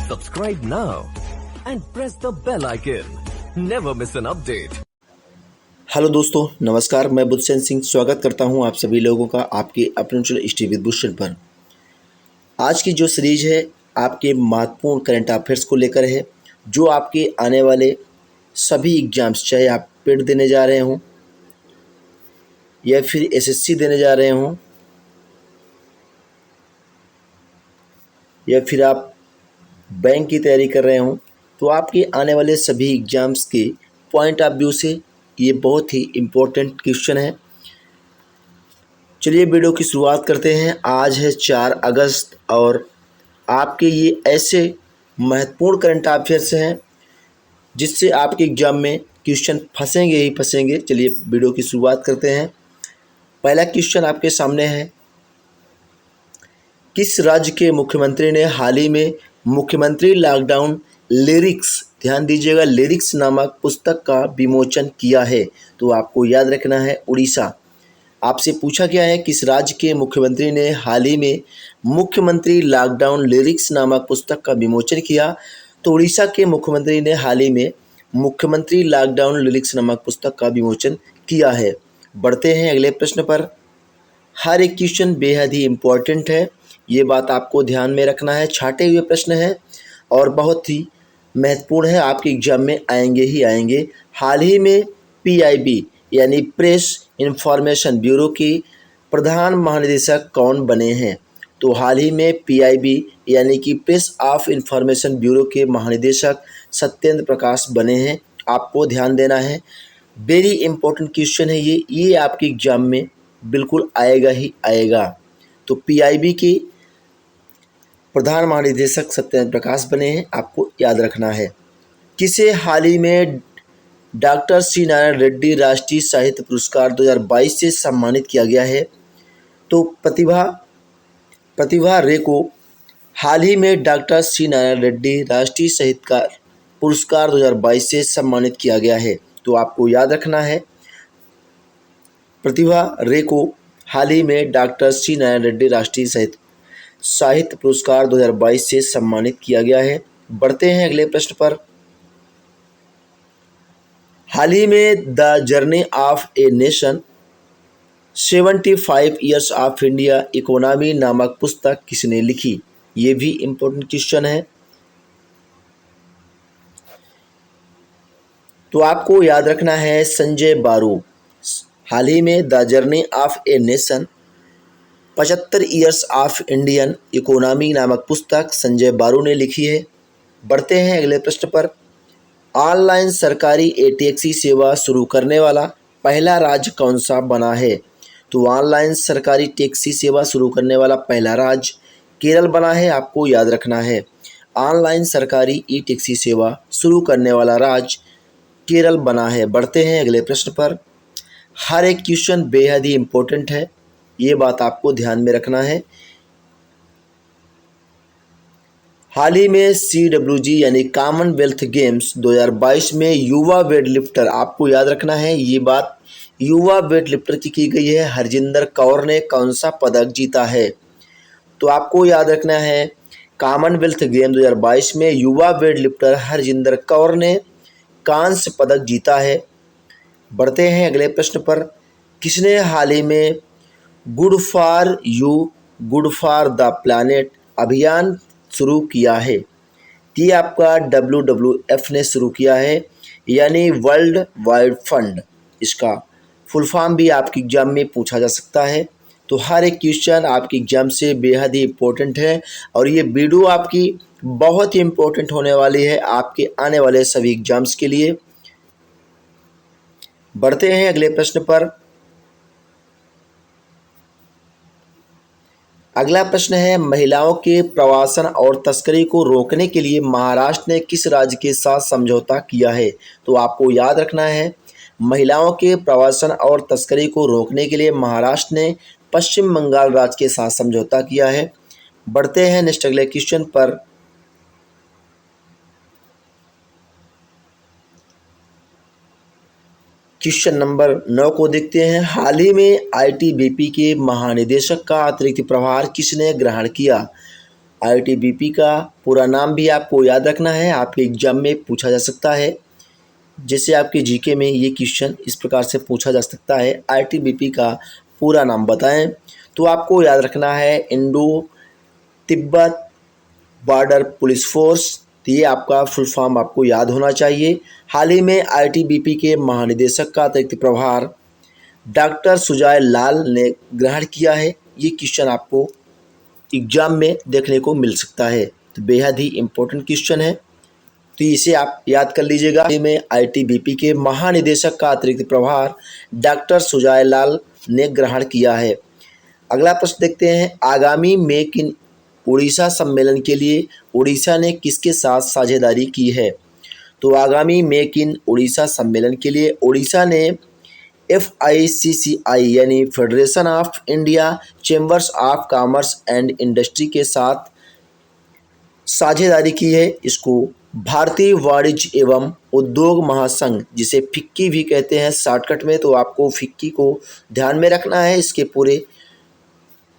Subscribe now and press the bell icon. Never miss an update. Hello दोस्तों, नमस्कार। मैं बुद्धसेन सिंह स्वागत करता हूं आप सभी लोगों का आपके अपने चैनल स्टडी विद बुद्धसेन पर। आज की जो सीरीज है आपके महत्वपूर्ण करंट अफेयर्स को लेकर है, जो आपके आने वाले सभी एग्जाम्स, चाहे आप पेट देने जा रहे हों या फिर एसएससी देने जा रहे हों या फिर आप बैंक की तैयारी कर रहे हों, तो आपके आने वाले सभी एग्जाम्स के पॉइंट ऑफ व्यू से ये बहुत ही इम्पोर्टेंट क्वेश्चन है। चलिए वीडियो की शुरुआत करते हैं। आज है 4 अगस्त और आपके ये ऐसे महत्वपूर्ण करंट अफेयर्स हैं जिससे आपके एग्जाम में क्वेश्चन फंसेंगे ही फंसेंगे। चलिए वीडियो की शुरुआत करते हैं। पहला क्वेश्चन आपके सामने है, किस राज्य के मुख्यमंत्री ने हाल ही में मुख्यमंत्री लॉकडाउन लिरिक्स, ध्यान दीजिएगा, लिरिक्स नामक पुस्तक का विमोचन किया है? तो आपको याद रखना है उड़ीसा। आपसे पूछा गया है किस राज्य के मुख्यमंत्री ने हाल ही में मुख्यमंत्री लॉकडाउन लिरिक्स नामक पुस्तक का विमोचन किया? तो उड़ीसा के मुख्यमंत्री ने हाल ही में मुख्यमंत्री लॉकडाउन लिरिक्स नामक पुस्तक का विमोचन किया है। बढ़ते हैं अगले प्रश्न पर। हर एक क्वेश्चन बेहद ही इम्पोर्टेंट है, ये बात आपको ध्यान में रखना है। छाटे हुए प्रश्न हैं और बहुत ही महत्वपूर्ण है, आपके एग्जाम में आएंगे ही आएंगे। हाल ही में पीआईबी यानी प्रेस इंफॉर्मेशन ब्यूरो के प्रधान महानिदेशक कौन बने हैं? तो हाल ही में पीआईबी यानी कि प्रेस ऑफ इंफॉर्मेशन ब्यूरो के महानिदेशक सत्येंद्र प्रकाश बने हैं। आपको ध्यान देना है, वेरी इंपॉर्टेंट क्वेश्चन है ये आपके एग्जाम में बिल्कुल आएगा ही आएगा। तो पीआईबी के प्रधान महानिदेशक सत्येंद्र प्रकाश बने हैं, आपको याद रखना है। किसे हाल ही में डॉक्टर सी नारायण रेड्डी राष्ट्रीय साहित्य पुरस्कार 2022 से सम्मानित किया गया है? तो प्रतिभा रे को हाल ही में डॉक्टर सी नारायण रेड्डी राष्ट्रीय साहित्यकार पुरस्कार 2022 से सम्मानित किया गया है। तो आपको याद रखना है, प्रतिभा रे को हाल ही में डॉक्टर सी नारायण रेड्डी राष्ट्रीय साहित्य पुरस्कार 2022 से सम्मानित किया गया है। बढ़ते हैं अगले प्रश्न पर। हाल ही में the journey of a nation 75 years of India economy नामक पुस्तक किसने लिखी? ये भी इम्पोर्टेंट क्वेश्चन है। तो आपको याद रखना है संजय बारू। हाल ही में the journey of a nation 75 years of Indian economy नामक पुस्तक संजय बारू ने लिखी है। बढ़ते हैं अगले प्रश्न पर। ऑनलाइन सरकारी टैक्सी सेवा शुरू करने वाला पहला राज्य कौन सा बना है? तो ऑनलाइन सरकारी टैक्सी सेवा शुरू करने वाला पहला राज्य केरल बना है। आपको याद रखना है, ऑनलाइन सरकारी टैक्सी सेवा शुरू करने वाला राज्य केरल बना है। बढ़ते हैं अगले प्रश्न पर। हर एक क्वेश्चन बेहद ही इम्पोर्टेंट है, ये बात आपको ध्यान में रखना है। हाल ही में CWG यानी कॉमनवेल्थ गेम्स 2022 में युवा वेट लिफ्टर, आपको याद रखना है ये बात, युवा वेट लिफ्टर की गई है। हरजिंदर कौर ने कौन सा पदक जीता है? तो आपको याद रखना है, कॉमनवेल्थ गेम 2022 में युवा वेट लिफ्टर हरजिंदर कौर ने कांस्य पदक जीता है। बढ़ते हैं अगले प्रश्न पर। किसने हाल ही में good for you good for the planet अभियान शुरू किया है? ये आपका WWF ने शुरू किया है, यानी वर्ल्ड वाइड फंड। इसका फुल फॉर्म भी आपके एग्जाम में पूछा जा सकता है। तो हर एक क्वेश्चन आपके एग्जाम से बेहद ही इम्पोर्टेंट है और ये वीडियो आपकी बहुत ही इम्पोर्टेंट होने वाली है आपके आने वाले सभी एग्जाम्स के लिए। बढ़ते हैं अगले प्रश्न पर। अगला प्रश्न है, महिलाओं के प्रवासन और तस्करी को रोकने के लिए महाराष्ट्र ने किस राज्य के साथ समझौता किया है? तो आपको याद रखना है, महिलाओं के प्रवासन और तस्करी को रोकने के लिए महाराष्ट्र ने पश्चिम बंगाल राज्य के साथ समझौता किया है। बढ़ते हैं नेक्स्ट अगले क्वेश्चन पर। क्वेश्चन नंबर 9 को देखते हैं। हाल ही में आईटीबीपी के महानिदेशक का अतिरिक्त प्रभार किसने ग्रहण किया? आईटीबीपी का पूरा नाम भी आपको याद रखना है, आपके एग्जाम में पूछा जा सकता है। जैसे आपके जीके में ये क्वेश्चन इस प्रकार से पूछा जा सकता है, आईटीबीपी का पूरा नाम बताएं। तो आपको याद रखना है Indo Tibet border police force. तो ये आपका फुल फॉर्म आपको याद होना चाहिए। हाल ही में आईटीबीपी के महानिदेशक का अतिरिक्त प्रभार डॉक्टर सुजाय लाल ने ग्रहण किया है। ये क्वेश्चन आपको एग्जाम में देखने को मिल सकता है, तो बेहद ही इम्पोर्टेंट क्वेश्चन है, तो इसे आप याद कर लीजिएगा। में आईटीबीपी के महानिदेशक का अतिरिक्त प्रभार डॉक्टर सुजाय लाल ने ग्रहण किया है। अगला प्रश्न देखते हैं, आगामी मेक इन उड़ीसा सम्मेलन के लिए उड़ीसा ने किसके साथ साझेदारी की है? तो आगामी मेक इन उड़ीसा सम्मेलन के लिए उड़ीसा ने FICCI यानी federation of India Chambers of Commerce and industry के साथ साझेदारी की है। इसको भारतीय वाणिज्य एवं उद्योग महासंघ, जिसे फिक्की भी कहते हैं शॉर्टकट में, तो आपको फिक्की को ध्यान में रखना है। इसके पूरे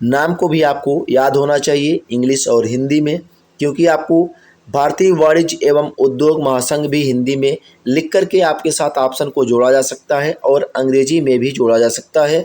नाम को भी आपको याद होना चाहिए इंग्लिश और हिंदी में, क्योंकि आपको भारतीय वाणिज्य एवं उद्योग महासंघ भी हिंदी में लिख करके आपके साथ ऑप्शन को जोड़ा जा सकता है और अंग्रेजी में भी जोड़ा जा सकता है।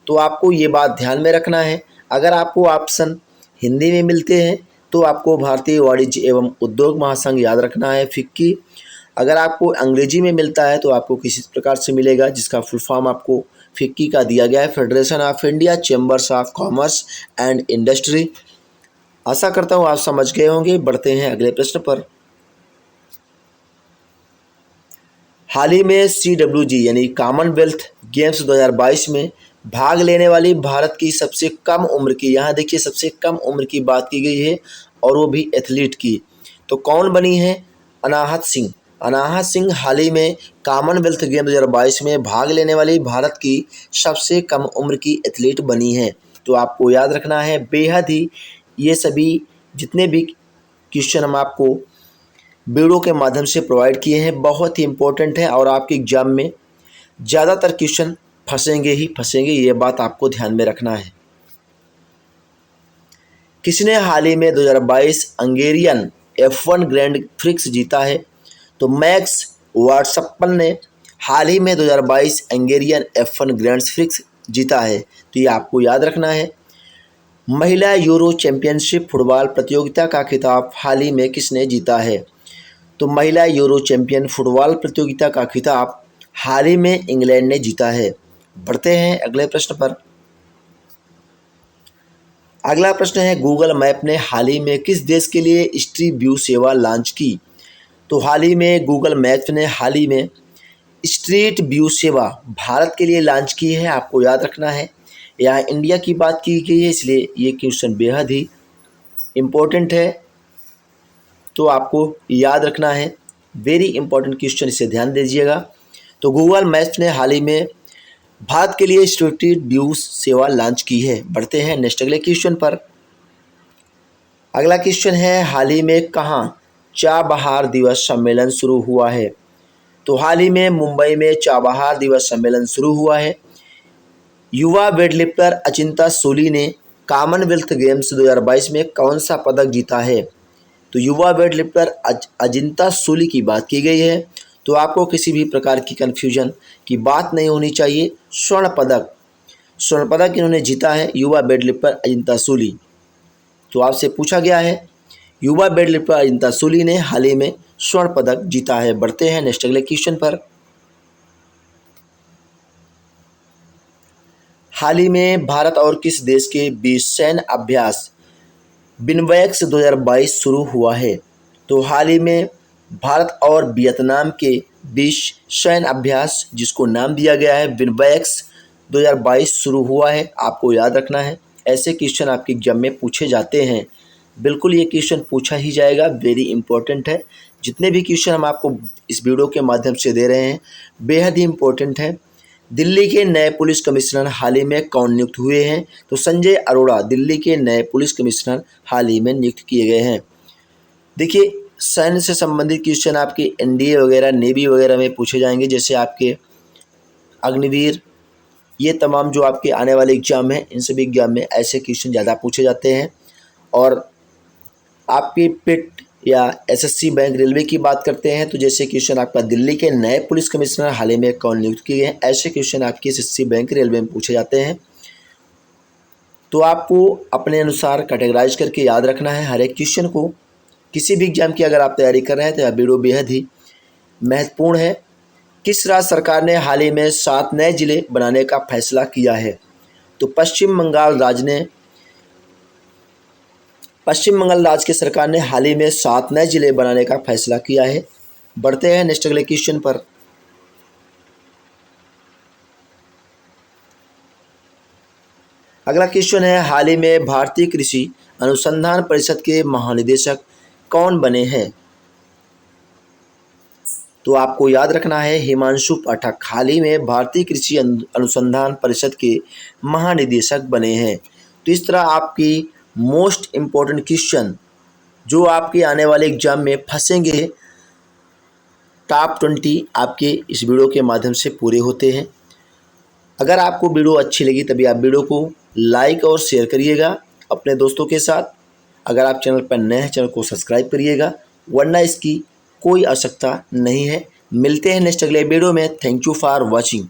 तो आपको ये बात ध्यान में रखना है, अगर आपको ऑप्शन हिंदी में मिलते हैं तो आपको भारतीय वाणिज्य एवं उद्योग महासंघ याद रखना है फिक्की। अगर आपको अंग्रेजी में मिलता है तो आपको किसी प्रकार से मिलेगा, जिसका फुल फॉर्म आपको फिक्की का दिया गया है, Federation of India Chambers of Commerce and Industry. आशा करता हूँ आप समझ गए होंगे। बढ़ते हैं अगले प्रश्न पर। हाल ही में CWG यानी कॉमनवेल्थ गेम्स 2022 में भाग लेने वाली भारत की सबसे कम उम्र की, यहाँ देखिए सबसे कम उम्र की बात की गई है और वो भी एथलीट की, तो कौन बनी है? अनाहत सिंह। अनाहत सिंह हाल ही में कॉमनवेल्थ गेम 2022 में भाग लेने वाली भारत की सबसे कम उम्र की एथलीट बनी है। तो आपको याद रखना है, बेहद ही ये सभी जितने भी क्वेश्चन हम आपको वीडियो के माध्यम से प्रोवाइड किए हैं बहुत ही इम्पोर्टेंट है और आपके एग्जाम में ज़्यादातर क्वेश्चन फंसेंगे ही फंसेंगे, ये बात आपको ध्यान में रखना है। किसने हाल ही में 2022 हंगेरियन F1 ग्रैंड प्रिक्स जीता है? तो मैक्स वर्स्टैपन ने हाल ही में 2022 हंगेरियन F1 ग्रैंड प्रिक्स जीता है, तो ये आपको याद रखना है। महिला यूरो चैंपियनशिप फुटबॉल प्रतियोगिता का खिताब हाल ही में किसने जीता है? तो महिला यूरो चैंपियन फुटबॉल प्रतियोगिता का खिताब हाल ही में इंग्लैंड ने जीता है। बढ़ते हैं अगले प्रश्न पर। अगला प्रश्न है, गूगल मैप ने हाल ही में किस देश के लिए स्ट्रीट व्यू सेवा लॉन्च की? तो हाल ही में गूगल मैप ने हाल ही में स्ट्रीट व्यू सेवा भारत के लिए लॉन्च की है। आपको याद रखना है, यहाँ इंडिया की बात की गई है, इसलिए ये क्वेश्चन बेहद ही इम्पोर्टेंट है, तो आपको याद रखना है। वेरी इंपॉर्टेंट क्वेश्चन, इसे ध्यान दीजिएगा। तो गूगल मैप्स ने हाल ही में भारत के लिए स्ट्रीट व्यू सेवा लॉन्च की है। बढ़ते हैं नेक्स्ट अगले क्वेश्चन पर। अगला क्वेश्चन है, हाल ही में कहाँ चाबहार दिवस सम्मेलन शुरू हुआ है? तो हाल ही में मुंबई में चाबहार दिवस सम्मेलन शुरू हुआ है। युवा वेटलिफ्टर अचिंता सोली ने कॉमनवेल्थ गेम्स 2022 में कौन सा पदक जीता है? तो युवा वेटलिफ्टर अजिंता सोली की बात की गई है, तो आपको किसी भी प्रकार की कन्फ्यूजन की बात नहीं होनी चाहिए। स्वर्ण पदक इन्होंने जीता है, युवा वेटलिफ्टर अजिंता सोली। तो आपसे पूछा गया है, युवा वेटलिफ्टर अजिंता सोली ने हाल ही में स्वर्ण पदक जीता है। बढ़ते हैं नेक्स्ट अगले क्वेश्चन पर। हाल ही में भारत और किस देश के बीच सैन्य अभ्यास बिनवैक्स 2022 शुरू हुआ है? तो हाल ही में भारत और वियतनाम के बीच सैन्य अभ्यास, जिसको नाम दिया गया है बिनवैक्स 2022 शुरू हुआ है। आपको याद रखना है, ऐसे क्वेश्चन आपके एग्जाम में पूछे जाते हैं, बिल्कुल ये क्वेश्चन पूछा ही जाएगा, वेरी इंपॉर्टेंट है। जितने भी क्वेश्चन हम आपको इस वीडियो के माध्यम से दे रहे हैं बेहद ही इम्पोर्टेंट है। दिल्ली के नए पुलिस कमिश्नर हाल ही में कौन नियुक्त हुए हैं? तो संजय अरोड़ा दिल्ली के नए पुलिस कमिश्नर हाल ही में नियुक्त किए गए हैं। देखिए, सैन्य से संबंधित क्वेश्चन आपके NDA वगैरह नेवी वगैरह में पूछे जाएंगे, जैसे आपके अग्निवीर, ये तमाम जो आपके आने वाले एग्जाम हैं इन सभी एग्जाम में ऐसे क्वेश्चन ज़्यादा पूछे जाते हैं। और आपकी पिट या एसएससी बैंक रेलवे की बात करते हैं तो जैसे क्वेश्चन आपका दिल्ली के नए पुलिस कमिश्नर हाल ही में कौन नियुक्त किए गए हैं, ऐसे क्वेश्चन आपके एसएससी बैंक रेलवे में पूछे जाते हैं। तो आपको अपने अनुसार कैटेगराइज करके याद रखना है हर एक क्वेश्चन को। किसी भी एग्जाम की अगर आप तैयारी कर रहे हैं तो यह वीडियो बेहद ही महत्वपूर्ण है। किस राज्य सरकार ने हाल ही में 7 नए जिले बनाने का फैसला किया है? तो पश्चिम बंगाल राज्य की सरकार ने हाल ही में 7 नए जिले बनाने का फैसला किया है। बढ़ते हैं नेक्स्ट अगले क्वेश्चन पर। अगला क्वेश्चन है, हाल ही में भारतीय कृषि अनुसंधान परिषद के महानिदेशक कौन बने हैं? तो आपको याद रखना है हिमांशु पाठक हाल ही में भारतीय कृषि अनुसंधान परिषद के महानिदेशक बने हैं। तो इस तरह आपकी मोस्ट इम्पोर्टेंट क्वेश्चन जो आपके आने वाले एग्जाम में फंसेंगे टॉप 20 आपके इस वीडियो के माध्यम से पूरे होते हैं। अगर आपको वीडियो अच्छी लगी तभी आप वीडियो को लाइक और शेयर करिएगा अपने दोस्तों के साथ। अगर आप चैनल पर नए हैं चैनल को सब्सक्राइब करिएगा, वरना इसकी कोई आवश्यकता नहीं है। मिलते हैं नेक्स्ट अगले वीडियो में। Thank you for watching.